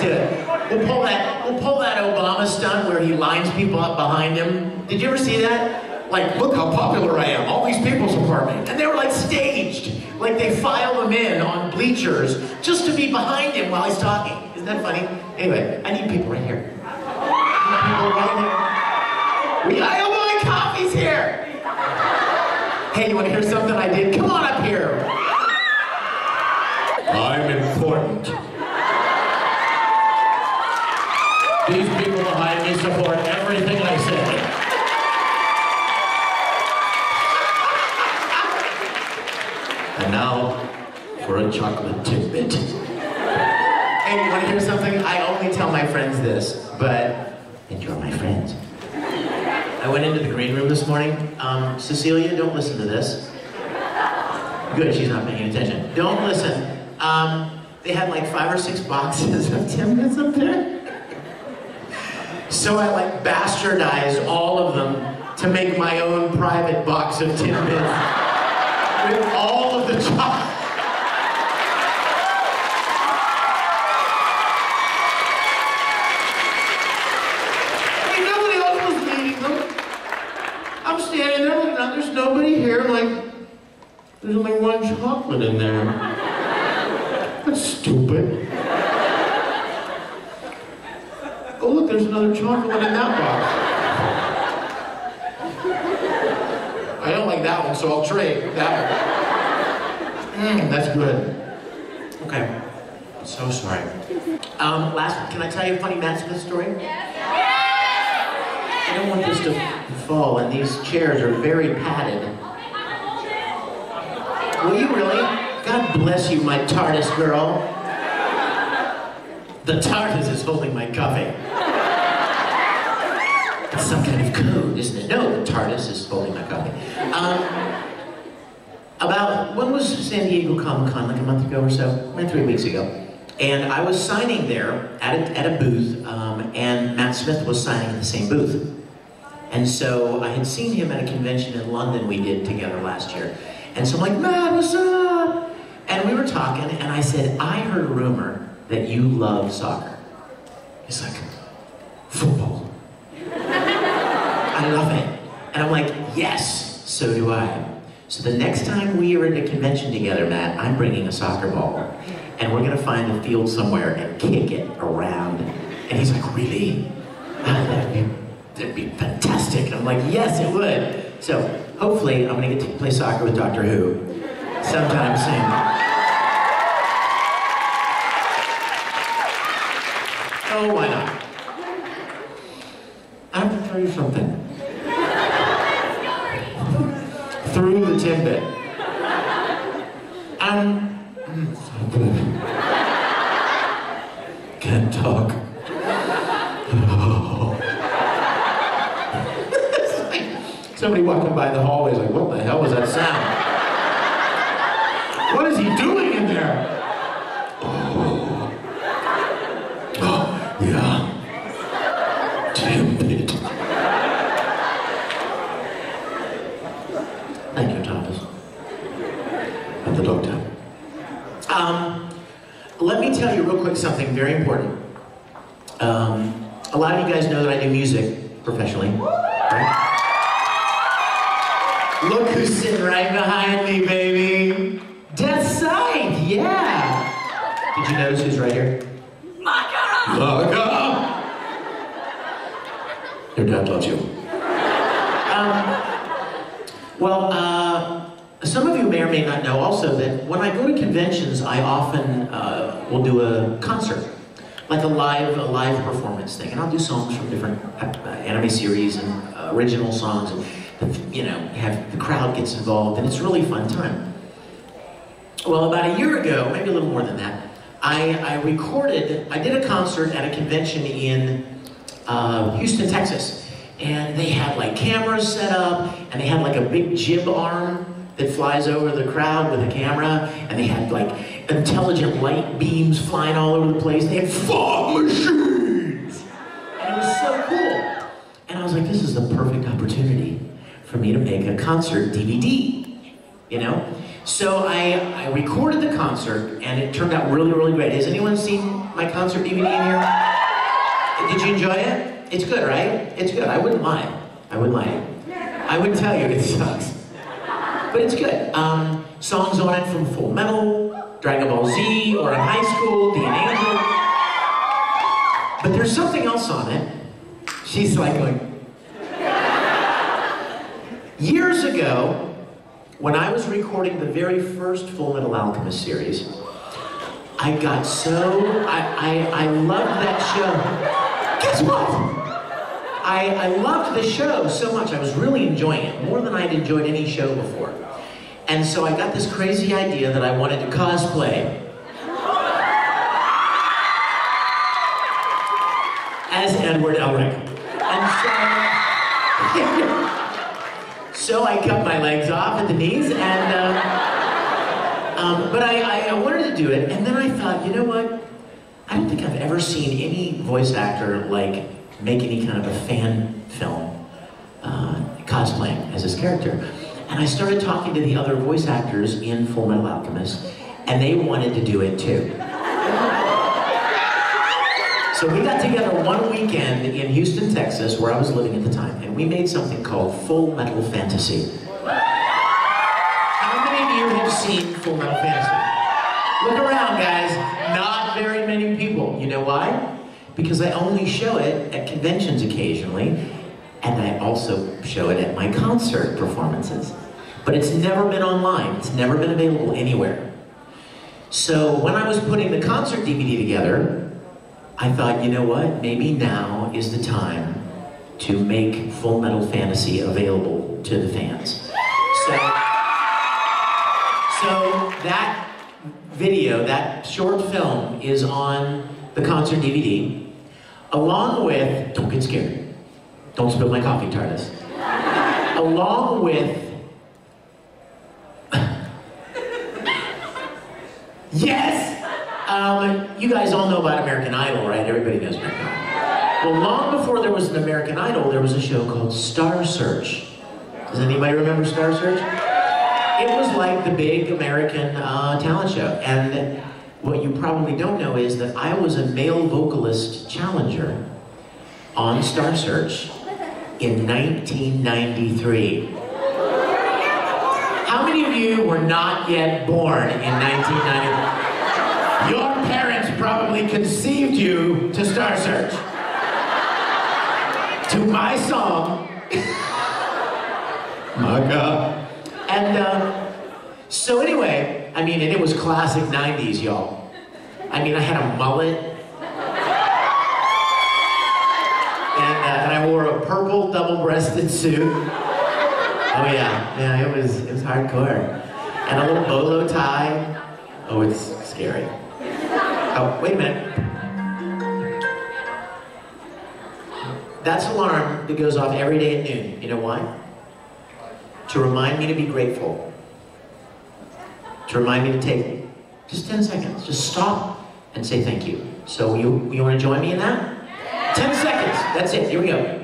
do it. We'll pull that Obama stunt where he lines people up behind him. Did you ever see that? Like, look how popular I am. All these people support me. And they were like staged. Like they file them in on bleachers just to be behind him while he's talking. Isn't that funny? Anyway, I need people right here. I need people right here. I have my coffees here. Hey, you want to hear something I did? Come on up here. I'm important. These people behind me support everything I say. And now, for a chocolate Timbit. Hey, you want to hear something? I only tell my friends this, but you're my friends. I went into the green room this morning. Cecilia, don't listen to this. Good, she's not paying attention. Don't listen. They had like 5 or 6 boxes of Timbits up there. So I like bastardized all of them to make my own private box of Timbits with all of the chocolate. Hey, nobody else was eating them. I'm standing there looking out, there's nobody here, like, there's only 1 chocolate in there. That's stupid. Oh look, there's another chocolate in that box. I don't like that one, so I'll trade that one. That's good. Okay, I'm so sorry. Can I tell you a funny Matt Smith story? I don't want this to fall, and these chairs are very padded. Will you really? God bless you, my TARDIS girl. The TARDIS is holding my coffee. It's some kind of code, isn't it? No, the TARDIS is holding my coffee. When was San Diego Comic-Con? Like a month ago or so? Maybe 3 weeks ago. And I was signing there at a booth, and Matt Smith was signing at the same booth. And so I had seen him at a convention in London we did together last year. And so I'm like, Matt, what's up? And we were talking, and I said, I heard a rumor that you love soccer. He's like, football. I love it. And I'm like, yes, so do I. So the next time we are at a convention together, Matt, I'm bringing a soccer ball. And we're gonna find a field somewhere and kick it around. And he's like, really? That'd be fantastic. And I'm like, yes, it would. So hopefully I'm gonna get to play soccer with Doctor Who sometime soon. Oh, why not? I have to tell you something. Through the Timbit. So good. Can't talk. Somebody walking by the hallway is like, what the hell was that sound? What is he doing in there? Oh, yeah. Timbit. Thank you, Thomas. I'm the doctor. Let me tell you real quick something very important. A lot of you guys know that I do music professionally, right? Look who's sitting right behind me, baby. Death Side, yeah. Did you notice who's right here? Maka! Your dad loves you. Some of you may or may not know also that when I go to conventions, I often will do a concert, like a live performance thing, and I'll do songs from different anime series and original songs, and you know, have the crowd gets involved, and it's a really fun time. Well, about a year ago, maybe a little more than that, I did a concert at a convention in Houston, Texas, and they had like cameras set up, and they had like a big jib arm that flies over the crowd with a camera, and they had like intelligent light beams flying all over the place. They had fog machines, and it was so cool. And I was like, this is the perfect opportunity for me to make a concert DVD, you know? So I recorded the concert, and it turned out really, really great. Has anyone seen my concert DVD in here? Did you enjoy it? It's good, right? It's good. I wouldn't lie. I wouldn't lie. I would tell you it sucks. But it's good. Songs on it from Full Metal, Dragon Ball Z, or in high school, The Angel. But there's something else on it. She's like going. Years ago, when I was recording the very first Full Metal Alchemist series, I got so, I loved that show. Guess what? I loved the show so much. I was really enjoying it, more than I'd enjoyed any show before. And so I got this crazy idea that I wanted to cosplay as Edward Elric. And so I cut my legs off at the knees, and but I wanted to do it, and then I thought, you know what? I don't think I've ever seen any voice actor like make any kind of a fan film cosplaying as his character. And I started talking to the other voice actors in Full Metal Alchemist, and they wanted to do it too. So we got together one weekend in Houston, Texas, where I was living at the time, and we made something called Full Metal Fantasy. How many of you have seen Full Metal Fantasy? Look around, guys. Not very many people. You know why? Because I only show it at conventions occasionally, and I also show it at my concert performances. But it's never been online. It's never been available anywhere. So when I was putting the concert DVD together, I thought, you know what? Maybe now is the time to make Full Metal Fantasy available to the fans. So that video, that short film, is on the concert DVD, along with, don't get scared, don't spill my coffee, TARDIS, along with, yes! You guys all know about American Idol, right? Everybody knows American Idol. Well, long before there was an American Idol, there was a show called Star Search. Does anybody remember Star Search? It was like the big American talent show. And what you probably don't know is that I was a male vocalist challenger on Star Search in 1993. How many of you were not yet born in 1993? Your parents probably conceived you to Star Search. To my song. My God. And so anyway, I mean, and it was classic 90s, y'all. I mean, I had a mullet. And I wore a purple double-breasted suit. Oh yeah, it was hardcore. And a little bolo tie. Oh, it's scary. Oh, wait a minute. That's an alarm that goes off every day at noon. You know why? To remind me to be grateful. To remind me to take just 10 seconds. Just stop and say thank you. So you want to join me in that? 10 seconds. That's it. Here we go.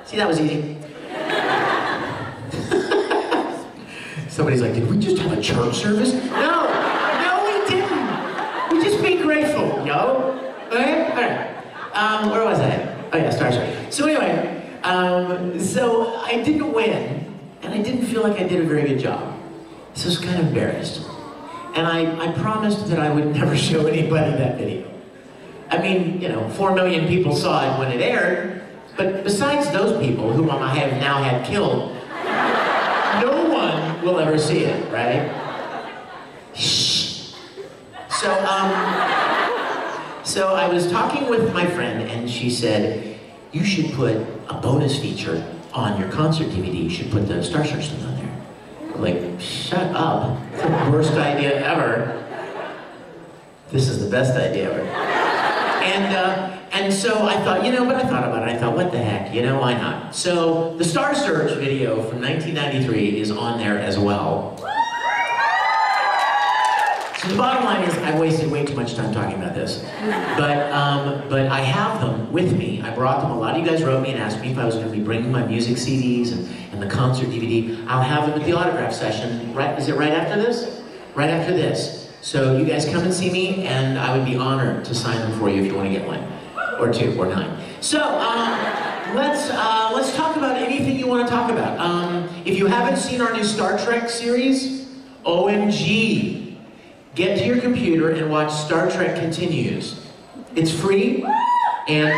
See, that was easy. Somebody's like, did we just have a church service? No, we didn't. We just be grateful, yo. Okay? All right. Where was I? Oh yeah, Star Search. So anyway, so I didn't win, and I didn't feel like I did a very good job. So I was kind of embarrassed. And I promised that I would never show anybody that video. I mean, 4 million people saw it when it aired, but besides those people, whom I have now had killed, no one will ever see it, right? Shh. So I was talking with my friend, and she said, you should put a bonus feature on your concert DVD. You should put the Star Search thing on there. I'm like, shut up. It's the worst idea ever. This is the best idea ever. And so I thought, but I thought about it. I thought, what the heck, why not? So the Star Search video from 1993 is on there as well. So the bottom line is, I've wasted way too much time talking about this. But I have them with me. I brought them. A lot of you guys wrote me and asked me if I was going to be bringing my music CDs and the concert DVD. I'll have them at the autograph session. Right? Is it right after this? Right after this. So you guys come and see me, and I would be honored to sign them for you if you want to get one, or two, or 9. So let's talk about anything you want to talk about. If you haven't seen our new Star Trek series, OMG. Get to your computer and watch Star Trek Continues. It's free, and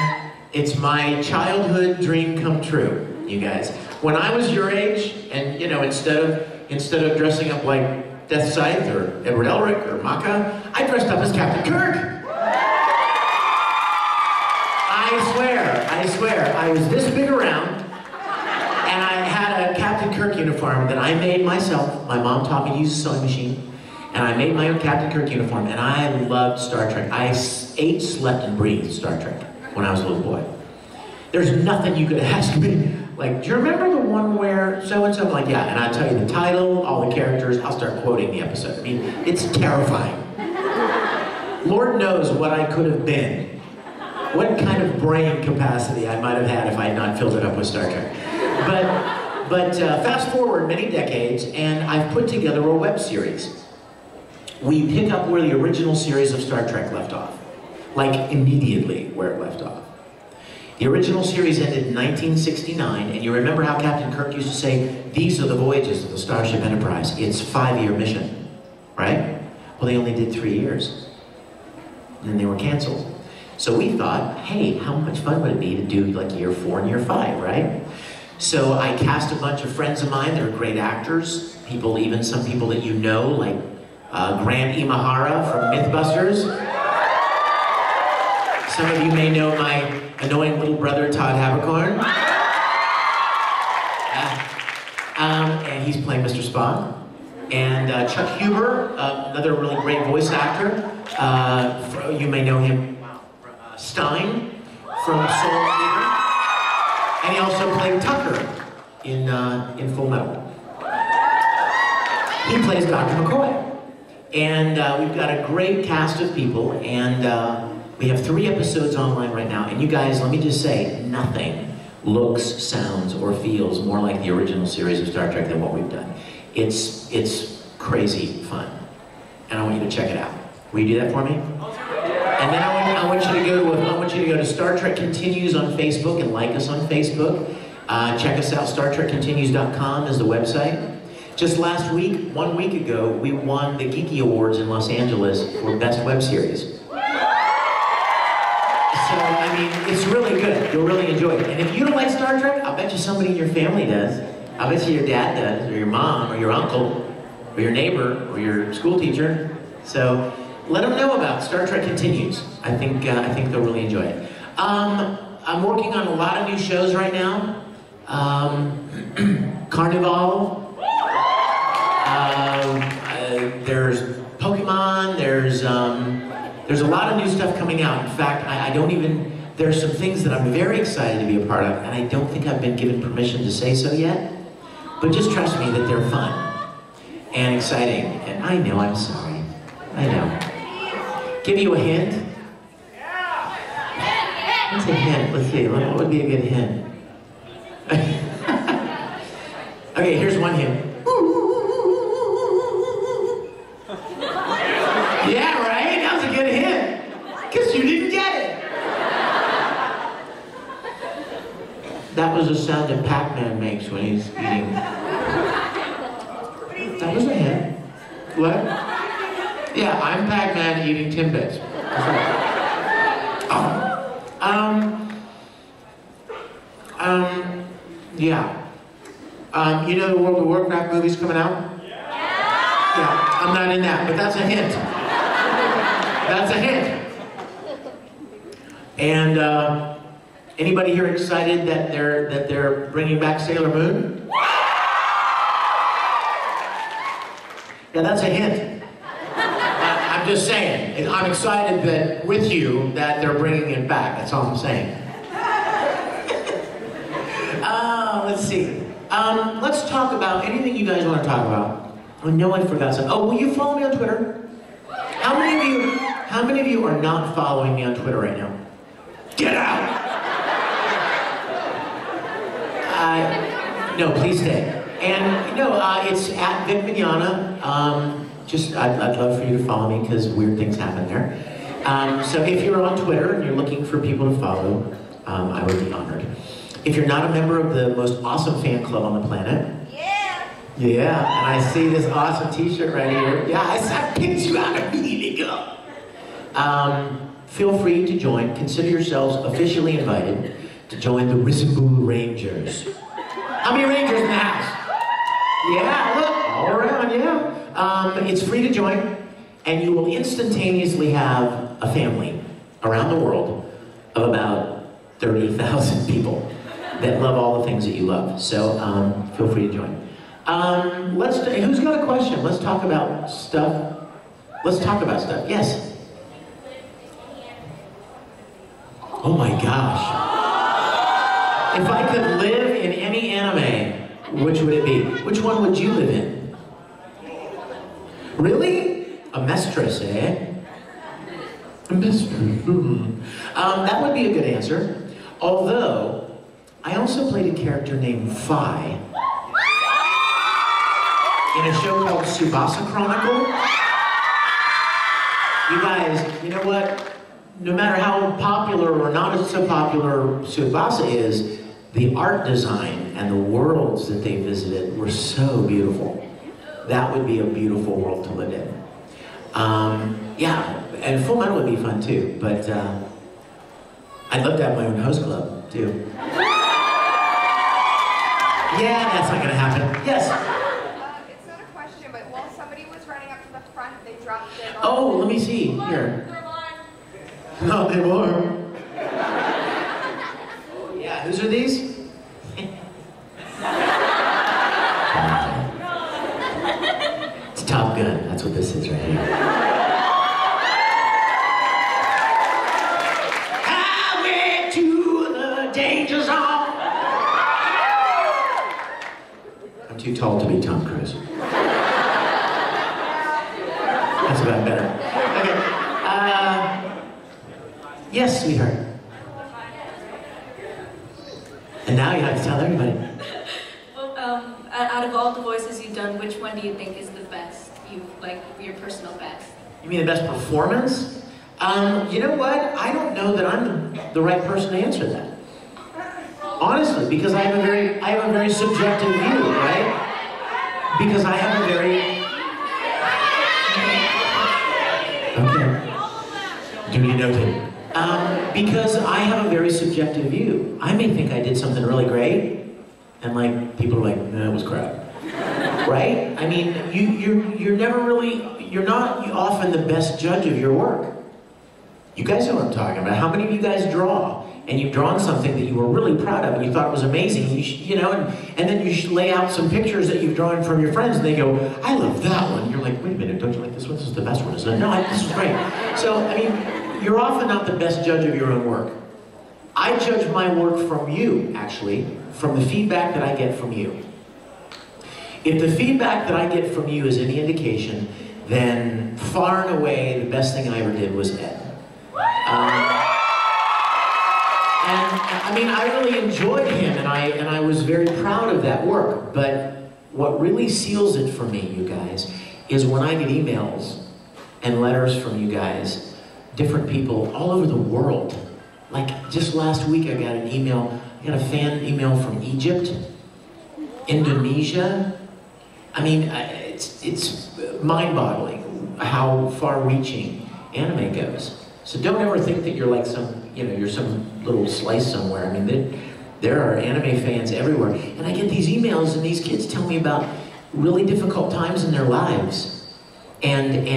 it's my childhood dream come true, you guys. When I was your age, and you know, instead of dressing up like Death Scythe or Edward Elric or Maka, I dressed up as Captain Kirk. I swear, I was this big around, and I had a Captain Kirk uniform that I made myself. My mom taught me to use a sewing machine. And I made my own Captain Kirk uniform, and I loved Star Trek. I ate, slept, and breathed Star Trek when I was a little boy. There's nothing you could ask me. Like, do you remember the one where so-and-so? I'm like, yeah, and I'll tell you the title, all the characters, I'll start quoting the episode. I mean, it's terrifying. Lord knows what I could have been. What kind of brain capacity I might have had if I had not filled it up with Star Trek. But fast forward many decades, and I've put together a web series. We pick up where the original series of Star Trek left off. Like, immediately where it left off. The original series ended in 1969, and you remember how Captain Kirk used to say, these are the voyages of the Starship Enterprise. It's a 5-year mission, right? Well, they only did 3 years. And then they were canceled. So we thought, hey, how much fun would it be to do like year 4 and year 5, right? So I cast a bunch of friends of mine. They're great actors. People, even some people that you know, like Grant Imahara from Mythbusters. Some of you may know my annoying little brother, Todd Habercorn. And he's playing Mr. Spock. And Chuck Huber, another really great voice actor. You may know him, Stein from Soul Eater. And he also played Tucker in Full Metal. He plays Dr. McCoy. And we've got a great cast of people, and we have 3 episodes online right now. And you guys, let me just say, nothing looks, sounds, or feels more like the original series of Star Trek than what we've done. It's crazy fun, and I want you to check it out. Will you do that for me? And then I want you to go to Star Trek Continues on Facebook and like us on Facebook. Check us out. StarTrekContinues.com is the website. Just last week, 1 week ago, we won the Geeky Awards in Los Angeles for Best Web Series. So, I mean, it's really good. You'll really enjoy it. And if you don't like Star Trek, I'll bet you somebody in your family does. I'll bet you your dad does, or your mom, or your uncle, or your neighbor, or your school teacher. So, let them know about Star Trek Continues. I think they'll really enjoy it. I'm working on a lot of new shows right now. Carnival. There's Pokemon, there's a lot of new stuff coming out. In fact, there's some things that I'm very excited to be a part of, and I don't think I've been given permission to say so yet. But just trust me that they're fun and exciting. And I know, I'm sorry. I know. Give you a hint? What's a hint? Let's see, what would be a good hint? Okay, here's one hint. Yeah, right? That was a good hint. Because you didn't get it. That was the sound that Pac-Man makes when he's eating. That was a hint. What? Yeah, I'm Pac-Man eating Timbits. Yeah. You know the World of Warcraft movie's coming out? Yeah, I'm not in that, but that's a hint. That's a hint. And anybody here excited that they're bringing back Sailor Moon? Yeah, that's a hint. I'm just saying. I'm excited that with you that they're bringing it back. That's all I'm saying. Let's see. Let's talk about anything you guys want to talk about. I know I forgot something. Oh, will you follow me on Twitter? How many of you are not following me on Twitter right now? Get out! No, please stay. And no, it's at Vic Mignogna. I'd love for you to follow me because weird things happen there. So if you're on Twitter and you're looking for people to follow, I would be honored. If you're not a member of the most awesome fan club on the planet, yeah, and I see this awesome t-shirt right here. Yeah, I picked you out immediately, go. Feel free to join. Consider yourselves officially invited to join the Risimboo Rangers. How many Rangers in the house? Yeah, look, all around, yeah. It's free to join, and you will instantaneously have a family around the world of about 30,000 people that love all the things that you love. So feel free to join. Who's got a question? Let's talk about stuff. Let's talk about stuff. Yes. Oh my gosh. If I could live in any anime, which would it be? Which one would you live in? Really? A mistress, eh? A mistress. That would be a good answer. Although, I also played a character named Phi in a show called Tsubasa Chronicle. You guys, you know what? No matter how popular or not so popular Tsubasa is, the art design and the worlds that they visited were so beautiful. That would be a beautiful world to live in. Yeah, and Full Metal would be fun too, but I'd love to have my own host club too. Yeah, that's not gonna happen. Yes? It's not a question, but while somebody was running up to the front, they dropped their... Oh, let me see, here. Not anymore. Yeah, whose are these? It's Top Gun, that's what this is right here. Highway to the danger zone. I'm too tall to be Tom Cruise. That's about better. Okay. Yes, sweetheart. And now you have to tell everybody. Well, out of all the voices you've done, which one do you think is the best? Your personal best? You mean the best performance? You know what? I don't know that I'm the right person to answer that. Honestly, because I have a very subjective view, right? Because I have a very... Okay. Duly noted. Because I have a very subjective view. I may think I did something really great, and like people are like, "No, it was crap." Right? I mean, you're never really, you're not often the best judge of your work. You guys know what I'm talking about. How many of you guys draw, and you've drawn something that you were really proud of, and you thought it was amazing, and then you lay out some pictures that you've drawn from your friends, and they go, "I love that one." You're like, "Wait a minute, don't you like this one? This is the best one, isn't it?" No, this was great. So, I mean, you're often not the best judge of your own work. I judge my work from you, actually, from the feedback that I get from you. If the feedback that I get from you is any indication, then far and away the best thing I ever did was Ed. And I mean, I really enjoyed him, and I was very proud of that work. But what really seals it for me, you guys, is when I get emails and letters from you guys, different people all over the world. Like just last week I got an email, I got a fan email from Egypt, Indonesia. I mean, it's mind-boggling how far-reaching anime goes. So don't ever think that you're like you're some little slice somewhere. I mean, there are anime fans everywhere. And I get these emails and these kids tell me about really difficult times in their lives. And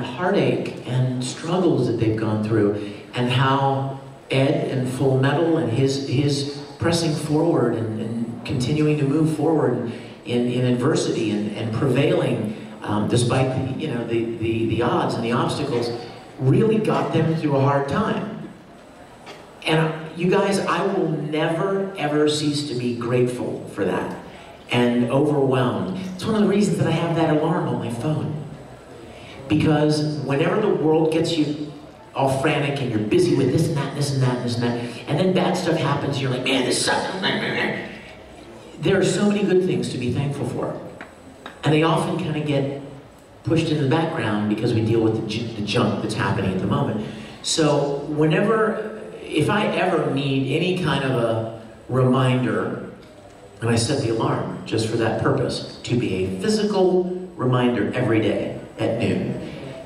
heartache and struggles that they've gone through, and how Ed and Full Metal and his pressing forward and continuing to move forward in adversity and prevailing despite the odds and the obstacles really got them through a hard time. And you guys, I will never ever cease to be grateful for that and overwhelmed. It's one of the reasons that I have that alarm on my phone. Because whenever the world gets you all frantic and you're busy with this and that, and this and that, and this and that, and then bad stuff happens, you're like, man, this sucks. There are so many good things to be thankful for. And they often kind of get pushed into the background because we deal with the junk that's happening at the moment. So if I ever need any kind of a reminder, and I set the alarm just for that purpose, to be a physical reminder every day at noon,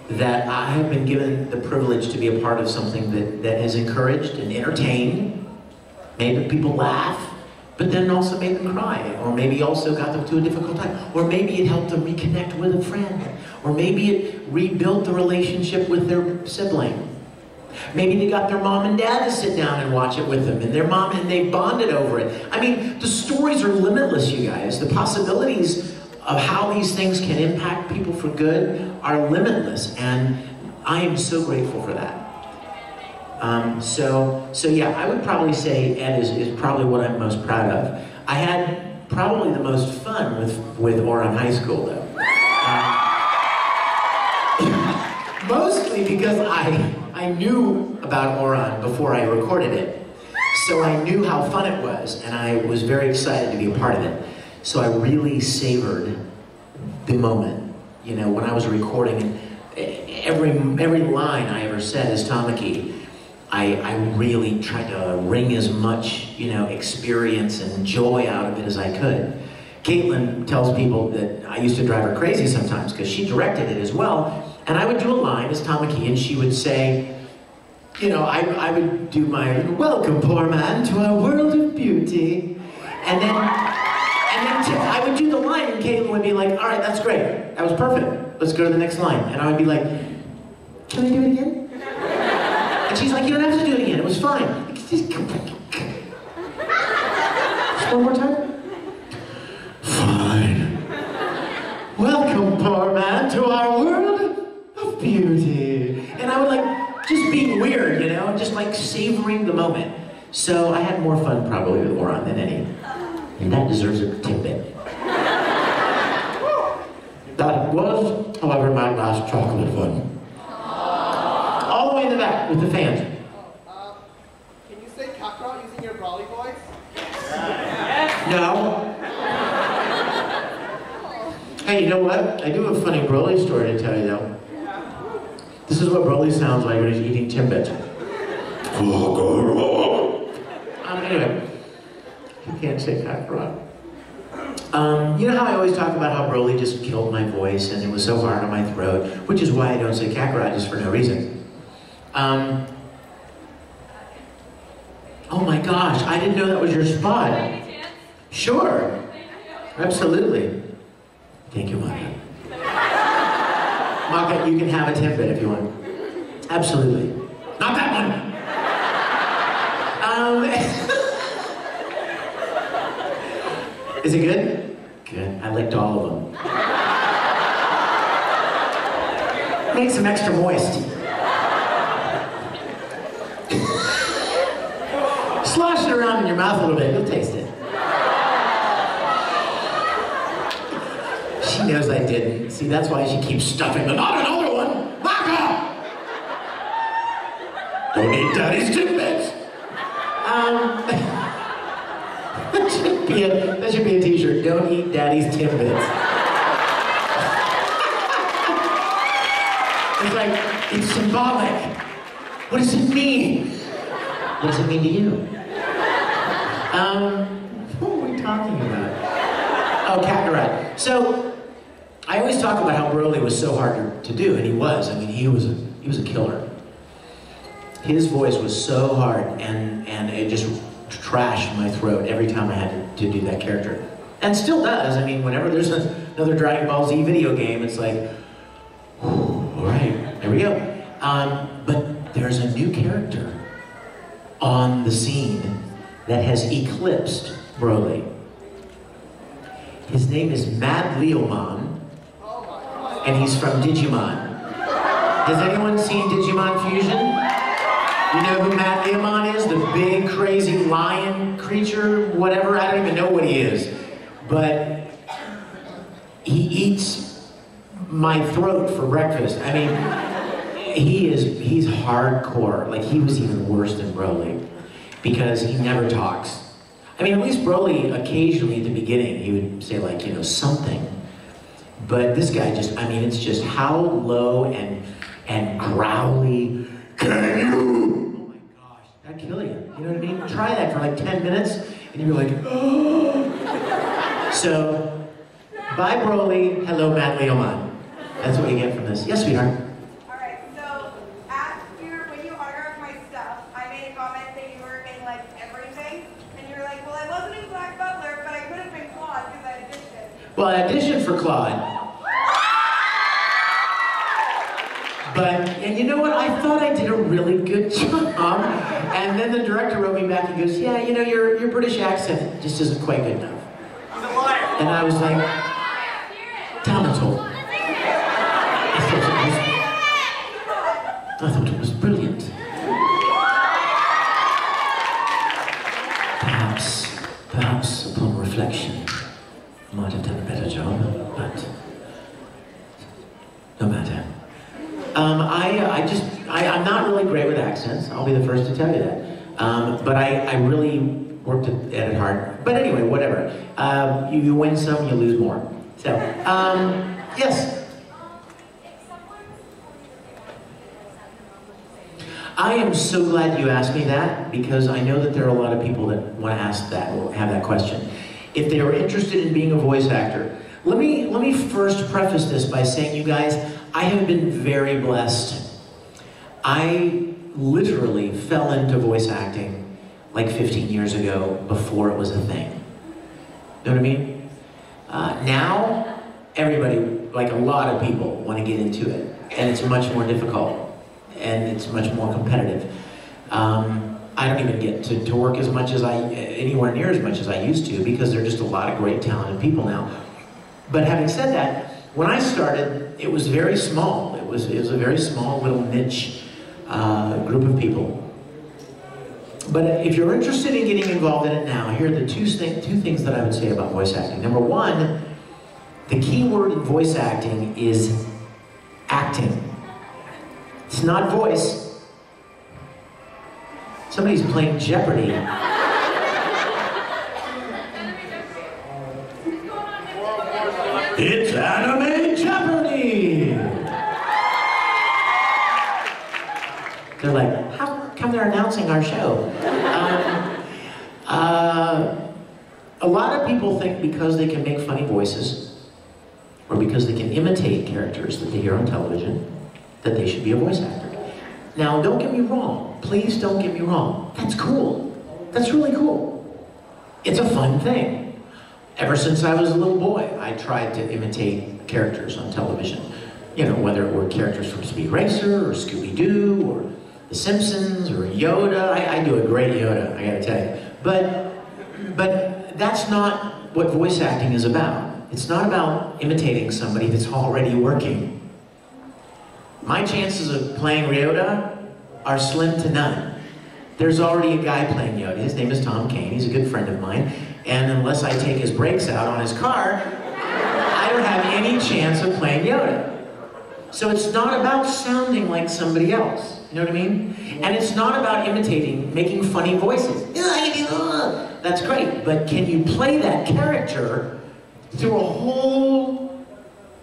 that I have been given the privilege to be a part of something that has encouraged and entertained, made people laugh, but then also made them cry, or maybe also got them to a difficult time, or maybe it helped them reconnect with a friend, or maybe it rebuilt the relationship with their sibling. Maybe they got their mom and dad to sit down and watch it with them, and their mom and they bonded over it. I mean, the stories are limitless, you guys. The possibilities of how these things can impact people for good are limitless, and I am so grateful for that. So yeah, I would probably say Ed is probably what I'm most proud of. I had probably the most fun with Oron High School, though. Mostly because I knew about Oron before I recorded it. So I knew how fun it was, and I was very excited to be a part of it. So I really savored the moment, you know, when I was recording. Every line I ever said as Tamaki, I really tried to wring as much, you know, experience and joy out of it as I could. Caitlin tells people that I used to drive her crazy sometimes because she directed it as well. And I would do a line as Tamaki, and she would say, you know, I would do my, welcome, poor man, to our world of beauty. And then I would do the line, and Caitlin would be like, all right, that's great. That was perfect. Let's go to the next line. And I would be like, can we do it again? And she's like, you don't have to do it again. It was fine. Just one more time. Fine. Welcome, poor man, to our world of beauty. And I would like, just being weird, you know, just like savoring the moment. So I had more fun probably with Oron than any. And that deserves a tidbit. That was, however, my last chocolate one. All the way in the back with the fans. Can you say Kakra using your Brawly voice? No. Hey, you know what? I do have a funny Broly story to tell you, though. This is what Broly sounds like when he's eating Timbits. Anyway, you can't say Kakra. You know how I always talk about how Broly just killed my voice and it was so hard on my throat, which is why I don't say Kakra just for no reason. Oh my gosh, I didn't know that was your spot. Sure, absolutely. Thank you, Maka. Maka, you can have a Timbit if you want. Absolutely. Not that one! Is it good? Good. I licked all of them. Makes them extra moist. Slosh it around in your mouth a little bit, you'll taste it. She knows I didn't. See, that's why she keeps stuffing them. Not another one! Maka! Don't eat Daddy's Timbits! That should be a t-shirt. Don't eat Daddy's Timbits. It's like, it's symbolic. What does it mean? What does it mean to you? What were we talking about? Oh, Kakarot. So, I always talk about how Broly was so hard to do, and he was. I mean, he was a killer. His voice was so hard, and it just trashed my throat every time I had to do that character. And still does. I mean, whenever there's another Dragon Ball Z video game, it's like, all right, there we go. But there's a new character on the scene that has eclipsed Broly. His name is Mad Leomon, and he's from Digimon. Has anyone seen Digimon Fusion? You know who Mad Leomon is? The big, crazy lion creature, whatever. I don't even know what he is. But he eats my throat for breakfast. I mean, he's hardcore. Like, he was even worse than Broly because he never talks. I mean, at least Broly, occasionally at the beginning, he would say, like, you know, something. But this guy just, I mean, it's just how low and growly can you? Oh my gosh, that'd kill you. You know what I mean? Try that for like 10 minutes, and you're like, oh. So, bye Broly, hello Matt Leoman. That's what you get from this. Yes, sweetheart. Alright, so when you autographed my stuff, I made a comment that you were in like everything, and you were like, well, I wasn't in Black Butler, but I could have been Claude because I auditioned. Well, I auditioned for Claude. But, and you know what, I thought I did a really good job. And then the director wrote me back and goes, yeah, you know, your British accent just isn't quite good enough. He's a liar. And I was like, damn it all. I thought it was brilliant. Perhaps upon reflection, I might have done a better job, but no matter. I'm not really great with accents. I'll be the first to tell you that. But I really worked at it hard. But anyway, whatever. You win some, you lose more. So, yes. I am so glad you asked me that, because I know that there are a lot of people that want to ask that or have that question. If they are interested in being a voice actor, let me first preface this by saying, you guys, I have been very blessed. I literally fell into voice acting like 15 years ago before it was a thing. Know what I mean? Now, everybody, like a lot of people, want to get into it, and it's much more difficult. And it's much more competitive. I don't even get to work as much as anywhere near as much as I used to, because there are just a lot of great talented people now. But having said that, when I started, it was very small. It was a very small little niche group of people. But if you're interested in getting involved in it now, here are the two things that I would say about voice acting. Number one, the key word in voice acting is acting. It's not voice. Somebody's playing Jeopardy. It's Anime Jeopardy! They're like, how come they're announcing our show? A lot of people think because they can make funny voices, or because they can imitate characters that they hear on television, that they should be a voice actor. Now, don't get me wrong. Please don't get me wrong. That's cool. That's really cool. It's a fun thing. Ever since I was a little boy, I tried to imitate characters on television. You know, whether it were characters from Speed Racer, or Scooby-Doo, or The Simpsons, or Yoda. I do a great Yoda, I gotta tell you. But that's not what voice acting is about. It's not about imitating somebody that's already working. My chances of playing Yoda are slim to none. There's already a guy playing Yoda. His name is Tom Kane. He's a good friend of mine. And unless I take his brakes out on his car, I don't have any chance of playing Yoda. So it's not about sounding like somebody else. You know what I mean? And it's not about imitating, making funny voices. That's great, but can you play that character through a whole,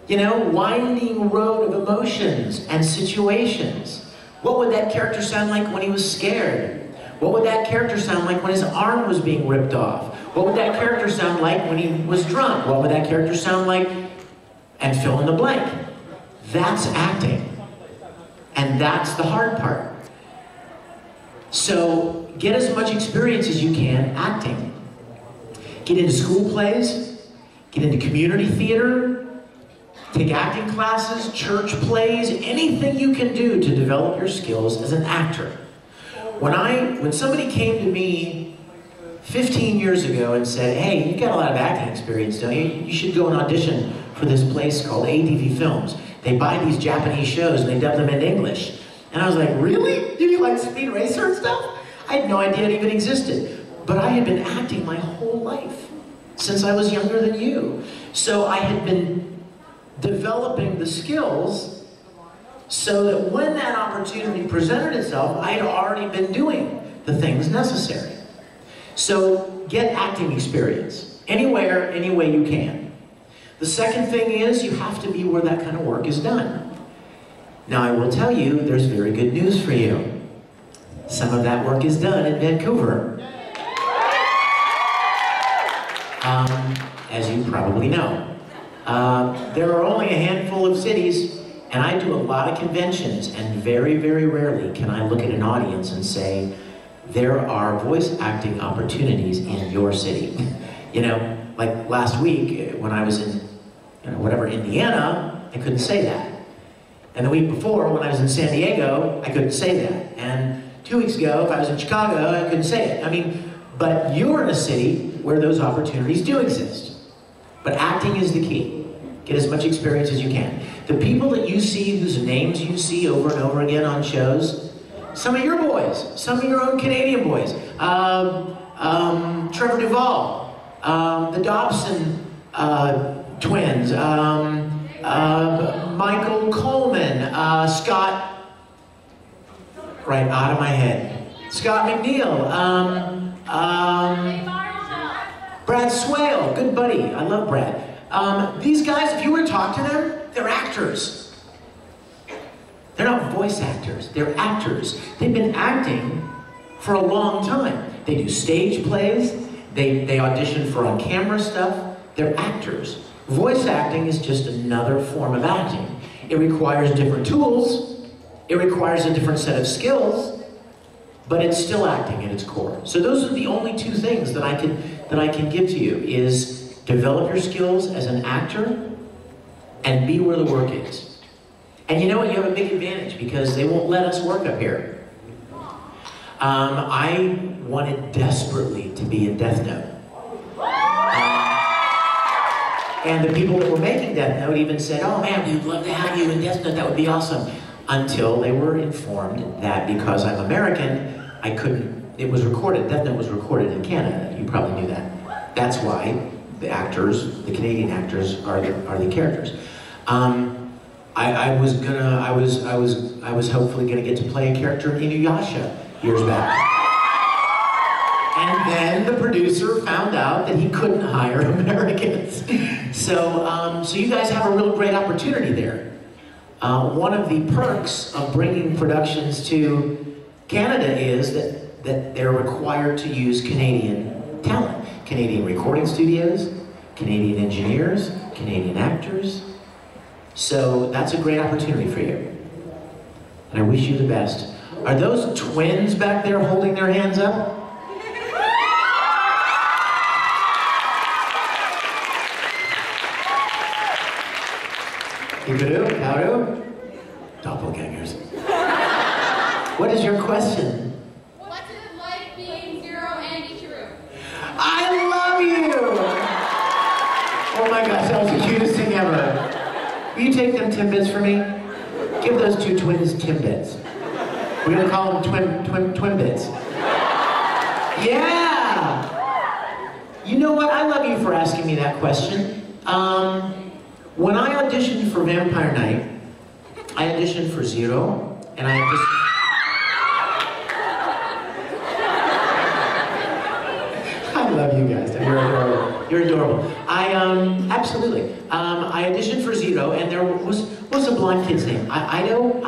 you know, winding road of emotions and situations? What would that character sound like when he was scared? What would that character sound like when his arm was being ripped off? What would that character sound like when he was drunk? What would that character sound like? And fill in the blank. That's acting. And that's the hard part. So get as much experience as you can acting. Get into school plays, get into community theater, take acting classes, church plays, anything you can do to develop your skills as an actor. When somebody came to me 15 years ago and said, hey, you've got a lot of acting experience, don't you? You should go and audition for this place called ADV Films. They buy these Japanese shows and they dub them into English. And I was like, really? You mean like Speed Racer and stuff? I had no idea it even existed. But I had been acting my whole life, since I was younger than you. So I had been developing the skills so that when that opportunity presented itself, I had already been doing the things necessary. So get acting experience, anywhere, any way you can. The second thing is you have to be where that kind of work is done. Now I will tell you, there's very good news for you. Some of that work is done in Vancouver. As you probably know. There are only a handful of cities, and I do a lot of conventions, and very, very rarely can I look at an audience and say, there are voice acting opportunities in your city. You know, like last week when I was in, Indiana, I couldn't say that. And the week before when I was in San Diego, I couldn't say that. And 2 weeks ago, if I was in Chicago, I couldn't say it. I mean, but you're in a city where those opportunities do exist. But acting is the key. Get as much experience as you can. The people that you see, whose names you see over and over again on shows, some of your boys, some of your own Canadian boys, Trevor Duvall, the Dobson twins, Michael Coleman, Scott, right out of my head, Scott McNeil, Brad Swale, good buddy, I love Brad. These guys, if you were to talk to them, they're actors. They're not voice actors, they're actors. They've been acting for a long time. They do stage plays, they audition for on-camera stuff. They're actors. Voice acting is just another form of acting. It requires different tools, it requires a different set of skills, but it's still acting at its core. So those are the only two things that I can give to you, is develop your skills as an actor and be where the work is. And you know what, you have a big advantage because they won't let us work up here. I wanted desperately to be in Death Note. And the people that were making Death Note even said, oh man, we'd love to have you in Death Note, that would be awesome. Until they were informed that because I'm American, I couldn't, it was recorded, Death Note was recorded in Canada. You probably knew that. That's why the actors, the Canadian actors, are the characters. I was hopefully gonna get to play a character in Inuyasha years back. And then the producer found out that he couldn't hire Americans. So you guys have a real great opportunity there. One of the perks of bringing productions to Canada is that they're required to use Canadian talent. Canadian recording studios, Canadian engineers, Canadian actors. So that's a great opportunity for you. And I wish you the best. Are those twins back there holding their hands up? Howdo, howdo. Doppelgangers. What is your question? What's it like being Zero and Ichiru? I love you! Oh my gosh, that was the cutest thing ever. Will you take them Timbits for me? Give those two twins Timbits. We're gonna call them twin bits. Yeah! You know what? I love you for asking me that question. When I auditioned for Vampire Night, I auditioned for Zero, and I just... I love you guys. You're adorable. You're adorable. Absolutely. I auditioned for Zero, and there was, what's the blonde kid's name? Ido?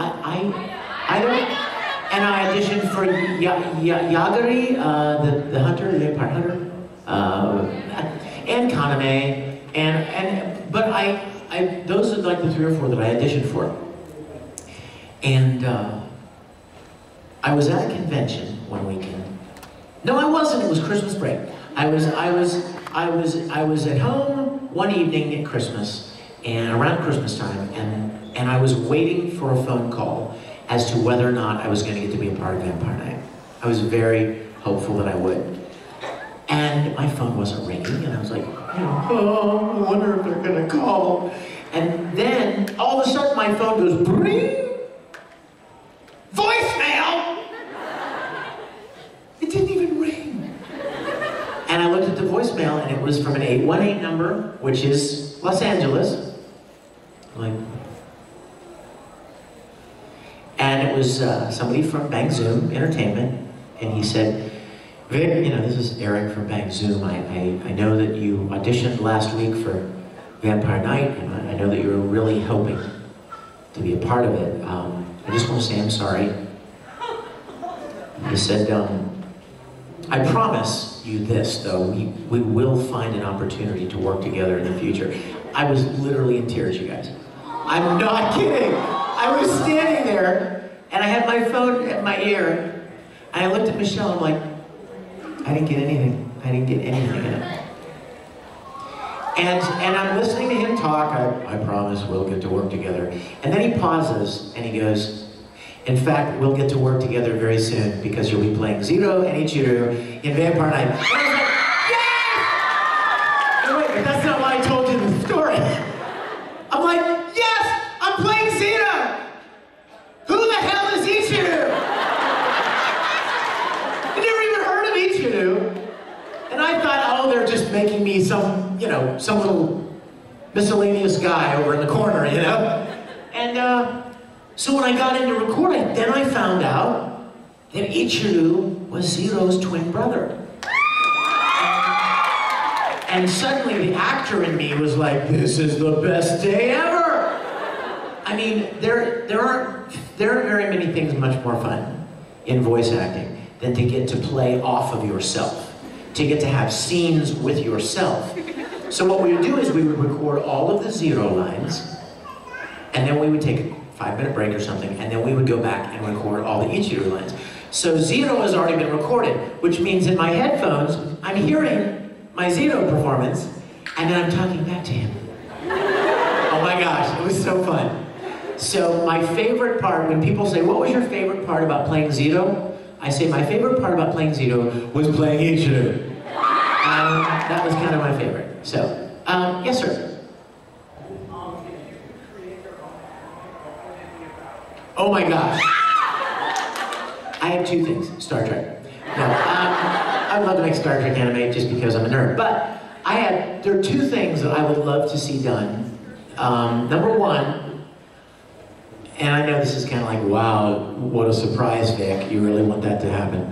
And I auditioned for Yagari, the hunter, the vampire hunter, and Kaname, but those are like the 3 or 4 that I auditioned for. And I was at a convention one weekend. No, I wasn't. It was Christmas break. I was at home one evening at Christmas, and around Christmas time, and I was waiting for a phone call as to whether or not I was going to get to be a part of Vampire Night. I was very hopeful that I would. And my phone wasn't ringing, and I was like, oh, I wonder if they're going to call. And then, all of a sudden, my phone goes, bring, voicemail! It didn't even ring. And I looked at the voicemail, and it was from an 818 number, which is Los Angeles. Like, and it was somebody from Bang Zoom Entertainment, and he said, Vic, you know, this is Eric from Bang Zoom. I know that you auditioned last week for Vampire Night, and I know that you were really hoping to be a part of it. I just want to say I'm sorry. He said, I promise you this, though, we will find an opportunity to work together in the future. I was literally in tears, you guys. I'm not kidding. I was standing there, and I had my phone at my ear, and I looked at Michelle, and I'm like, I didn't get anything. I didn't get anything in it. And I'm listening to him talk. I promise we'll get to work together. And then he pauses, and he goes, in fact, we'll get to work together very soon because you'll be playing Zero and Ichiru in Vampire Night. And I was like, yes! And wait, but that's not why I told you the story. I'm like, yes! I'm playing Zero! Who the hell is Ichiru? I never even heard of Ichiru. And I thought, oh, they're just making me some, you know, some little miscellaneous guy over in the corner, you know? And, so when I got into recording, then I found out that Ichiru was Zero's twin brother. And suddenly the actor in me was like, this is the best day ever! I mean, there are very many things much more fun in voice acting than to get to play off of yourself, to get to have scenes with yourself. So what we would do is we would record all of the Zero lines, and then we would take a 5-minute break or something, and then we would go back and record all the Ichiru lines. So Zero has already been recorded, which means in my headphones, I'm hearing my Zero performance, and then I'm talking back to him. Oh my gosh, it was so fun. So my favorite part, when people say, what was your favorite part about playing Zero? I say my favorite part about playing Zero was playing Ichiru. That was kind of my favorite. So, yes sir. Oh my gosh. I have two things. Star Trek. No, I'd love to make Star Trek anime just because I'm a nerd. But there are two things that I would love to see done. Number one, and I know this is kind of like, wow, what a surprise, Vic. You really want that to happen.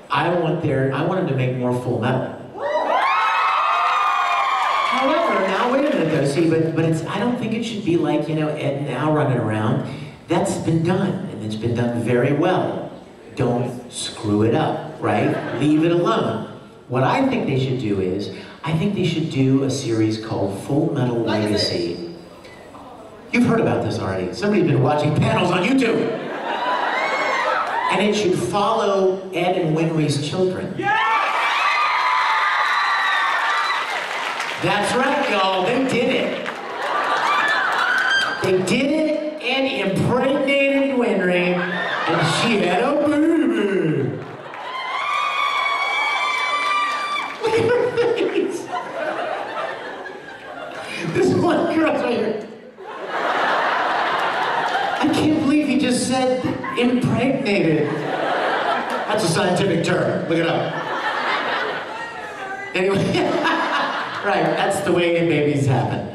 I want them to make more Full Metal. However, now wait a minute though, see, but I don't think it should be like, you know, Ed and Al running around. That's been done, and it's been done very well. Don't screw it up, right? Leave it alone. What I think they should do is, I think they should do a series called Full Metal Legacy. You've heard about this already. Somebody's been watching panels on YouTube. And it should follow Ed and Winry's children. That's right, y'all, they did it. They did it. And impregnated Winry, and she had a baby. Look at her face. This one girl's right here. I can't believe he just said impregnated. That's a scientific term. Look it up. Anyway, right, that's the way babies happen.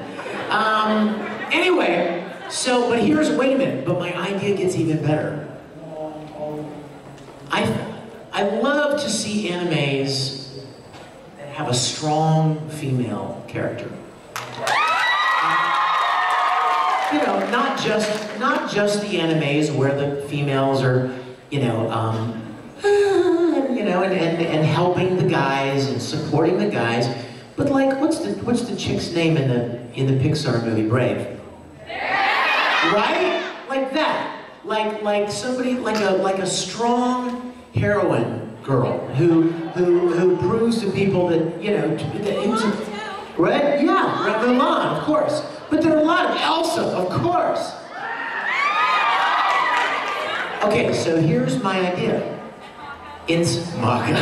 Anyway. So, but wait a minute, but my idea gets even better. I love to see animes that have a strong female character. You know, not just the animes where the females are, you know, and helping the guys and supporting the guys, but like, what's the chick's name in the Pixar movie Brave? Right? Like that. Like somebody, like a strong heroine girl who proves to people that, you know, right? Yeah, Mulan, of course. But there are a lot of Elsa, of course. Okay, so here's my idea. Maka.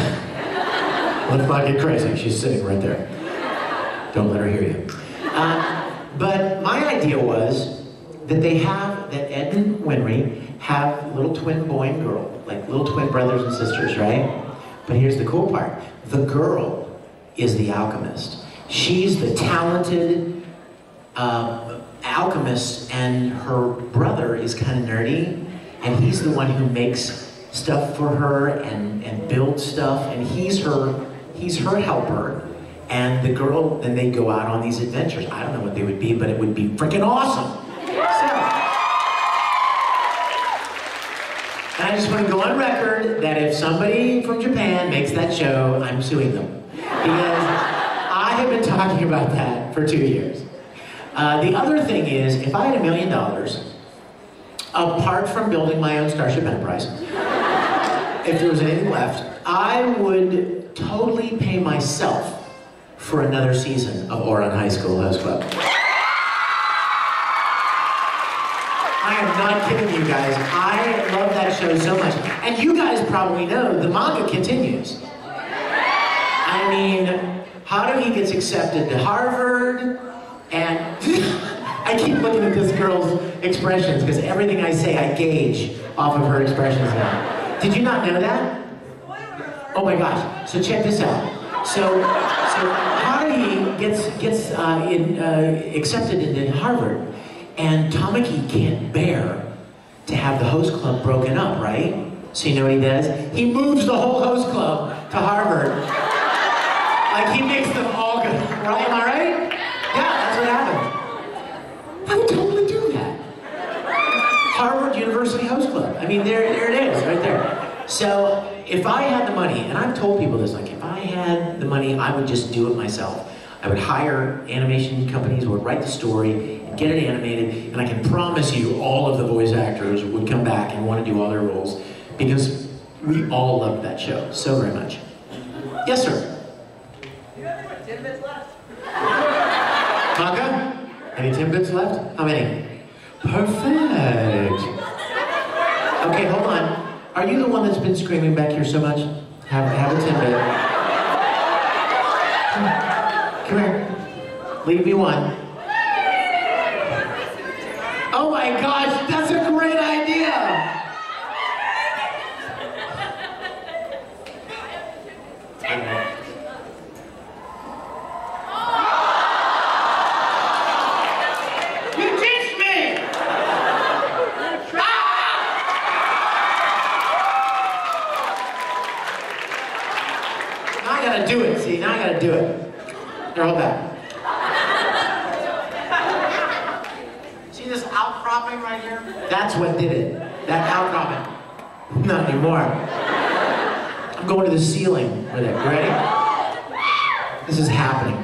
Let's not get crazy. She's sitting right there. Don't let her hear you. But my idea was that that Ed and Winry have little twin boy and girl, like little twin brothers and sisters, right? But here's the cool part. The girl is the alchemist. She's the talented alchemist, and her brother is kind of nerdy, and he's the one who makes stuff for her and builds stuff, and he's her helper. And the girl, then they go out on these adventures. I don't know what they would be, but it would be freaking awesome. So, and I just want to go on record that if somebody from Japan makes that show, I'm suing them. Because I have been talking about that for 2 years. The other thing is, if I had $1 million, apart from building my own Starship Enterprise, if there was anything left, I would totally pay myself for another season of Ouran High School Host Club. I am not kidding you guys. I love that show so much. And you guys probably know, the manga continues. I mean, Haruhi gets accepted to Harvard, and I keep looking at this girl's expressions, because everything I say I gauge off of her expressions now. Did you not know that? Oh my gosh, so check this out. So Haruhi gets accepted into Harvard, and Tamaki can't bear to have the host club broken up, right? So you know what he does? He moves the whole host club to Harvard. Like he makes them all go, right? Am I right? Yeah, that's what happened. I would totally do that. Harvard University Host Club. I mean, there it is, right there. So if I had the money, and I've told people this, like if I had the money, I would just do it myself. I would hire animation companies who would write the story and get it animated, and I can promise you all of the voice actors would come back and want to do all their roles, because we all loved that show so very much. Yes, sir? You know there were Timbits left? Maka? Any Timbits left? How many? Perfect. Okay, hold on. Are you the one that's been screaming back here so much? Have a Timbit. Come here. Leave me one. Oh my gosh, that's a great idea! You ditched me! Now I gotta do it, see? Now I gotta do it. Here, hold that. See this outcropping right here? That's what did it. That outcropping. Not anymore. I'm going to the ceiling with it. You ready? This is happening.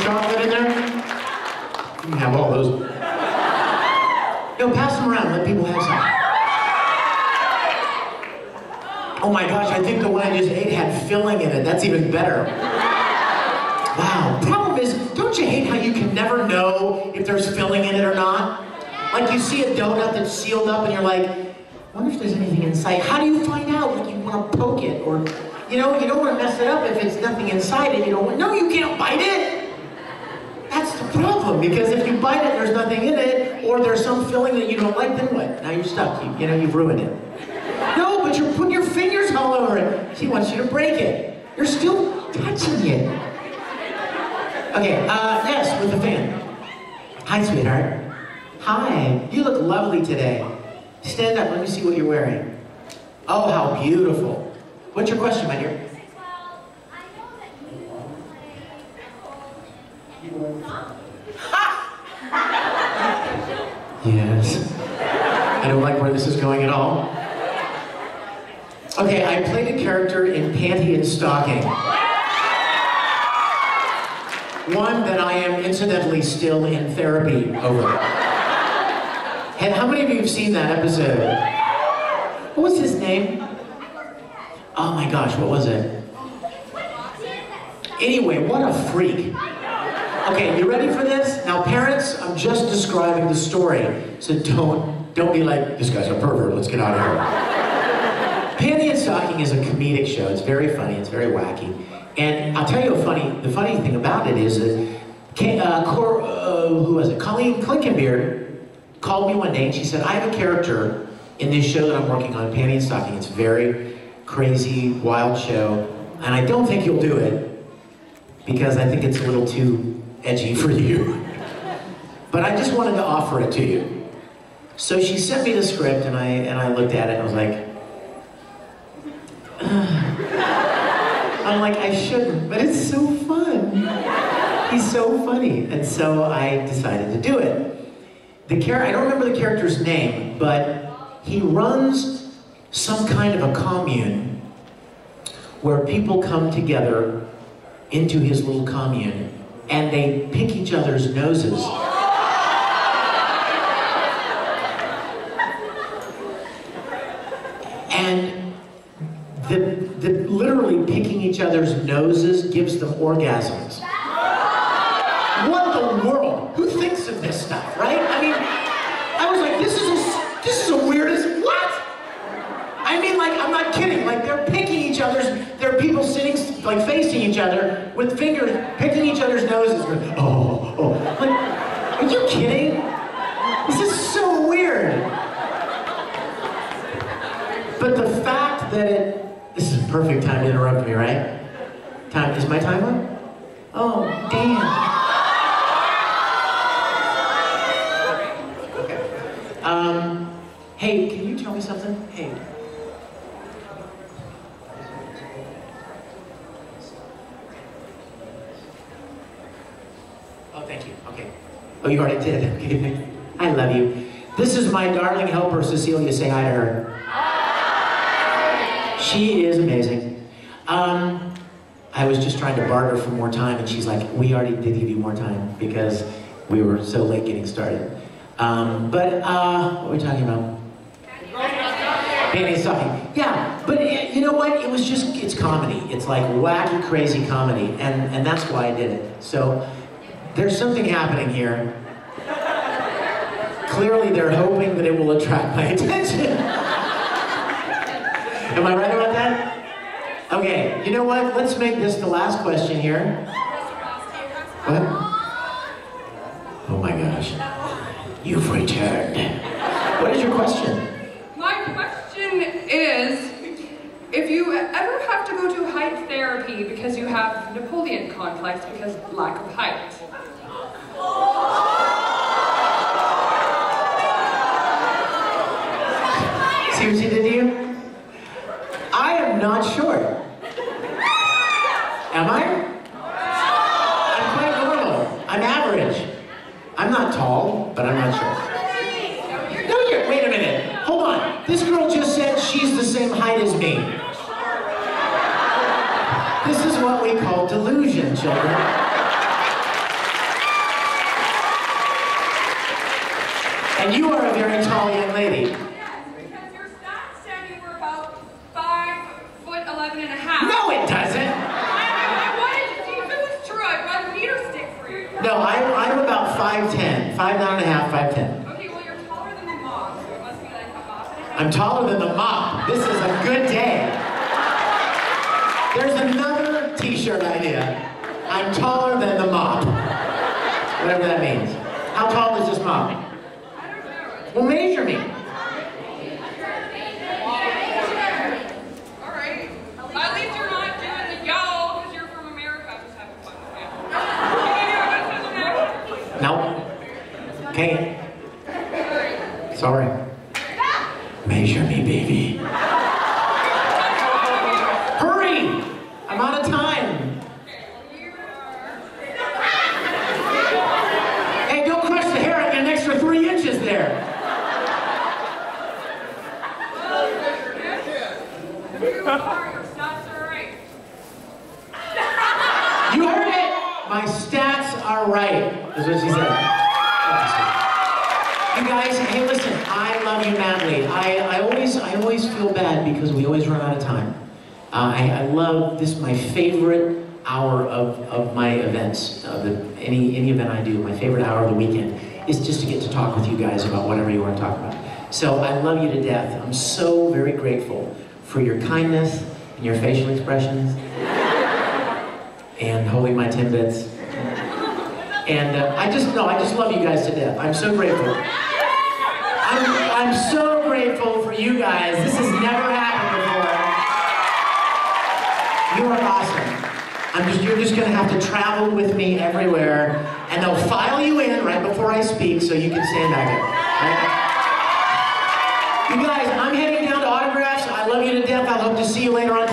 Chocolate in there? You can have all those. Yo, pass them around, let people have some. Oh my gosh, I think the one I just ate had filling in it. That's even better. Wow. Problem is, don't you hate how you can never know if there's filling in it or not? Like you see a donut that's sealed up and you're like, I wonder if there's anything inside. How do you find out? Like you want to poke it, or you know, you don't want to mess it up if it's nothing inside it. You don't want, no, you can't bite it. That's the problem, because if you bite it, there's nothing in it, or there's some filling that you don't like, then what? Now you're stuck. You know, you've ruined it. No, but you're putting your fingers all over it. She wants you to break it. You're still touching it. Okay, yes, with the fan. Hi, sweetheart. Hi, you look lovely today. Stand up, let me see what you're wearing. Oh, how beautiful. What's your question, my dear? Yes. I don't like where this is going at all. Okay, I played a character in Panty and Stocking. One that I am incidentally still in therapy over. And how many of you have seen that episode? What was his name? Oh my gosh, what was it? Anyway, what a freak. Okay, you ready for this? Now parents, I'm just describing the story, so don't be like, this guy's a pervert, let's get out of here. Panty and Stocking is a comedic show. It's very funny, it's very wacky. And I'll tell you the funny thing about it is that, who was it? Colleen Clinkenbeard called me one day and she said, I have a character in this show that I'm working on, Panty and Stocking. It's a very crazy, wild show, and I don't think you'll do it because I think it's a little too edgy for you. But I just wanted to offer it to you. So she sent me the script and I looked at it and I was like, I'm like, I shouldn't, but it's so fun. He's so funny. And so I decided to do it. I don't remember the character's name, but he runs some kind of a commune where people come together into his little commune and they pick each other's noses. And literally picking each other's noses gives them orgasms. What the world? Who thinks of this stuff, right? I mean, I was like, this is the weirdest, what? I mean, like, I'm not kidding, like, they're picking each other's, there are people sitting, like, facing each other with fingers, picking each other's noses, like, are you kidding? This is so weird. But the fact that this is a perfect time to interrupt me, right? Is my time up? Oh, damn. Hey, can you tell me something? Hey. Oh, thank you. Okay. Oh, you already did. Okay. I love you. This is my darling helper, Cecilia. Say hi to her. She is amazing. I was just trying to barter for more time, and she's like, we already did give you more time because we were so late getting started. What were we talking about? Panty and Stocking. Yeah, but you know what? It was just, it's comedy. It's like wacky, crazy comedy, and that's why I did it. So, there's something happening here. Clearly, they're hoping that it will attract my attention. Am I right about that? Okay, you know what? Let's make this the last question here. What? Oh my gosh. You've returned. What is your question? My question is, if you ever have to go to height therapy because you have Napoleon complex because of lack of height. See what she did to you? I am not short. Am I? I'm quite normal. I'm average. I'm not tall, but I'm not short. No, wait a minute. Hold on. This girl just said she's the same height as me. This is what we call delusion, children. And you are a very tall young lady. Yes, because your stats said you were about 5'11.5". No, it doesn't. I wanted to see if it was true. I brought a meter stick for you. No, I'm about 5'10", 5'9.5", 5'10". Okay, well you're taller than the mom, so it must be like a mop and a half. I'm taller than the mop. This is a good day. There's another t-shirt idea. I'm taller than the mop. Whatever that means. How tall is this mop? I don't know. Well, measure me. Alright. At least you're not doing the y'all because you're from America. Just having fun with you. Can you do No. Okay. Sorry. Measure me, baby. Hurry! I'm out of time. Hey, don't crush the hair. I get an extra 3 inches there. You are, your stats are right. You heard it. My stats are right, is what she said. You guys, hey, listen, I love you madly. I always feel bad because we always run out of time. I love this, my favorite hour of my events, any event I do, my favorite hour of the weekend is just to get to talk with you guys about whatever you want to talk about. So I love you to death. I'm so very grateful for your kindness and your facial expressions and holding my Timbits. And I just love you guys to death. I'm so grateful. you guys. This has never happened before. You are awesome. You're just gonna have to travel with me everywhere, and they'll file you in right before I speak so you can stand back up. Right? You guys, I'm heading down to autographs. I love you to death. I hope to see you later on.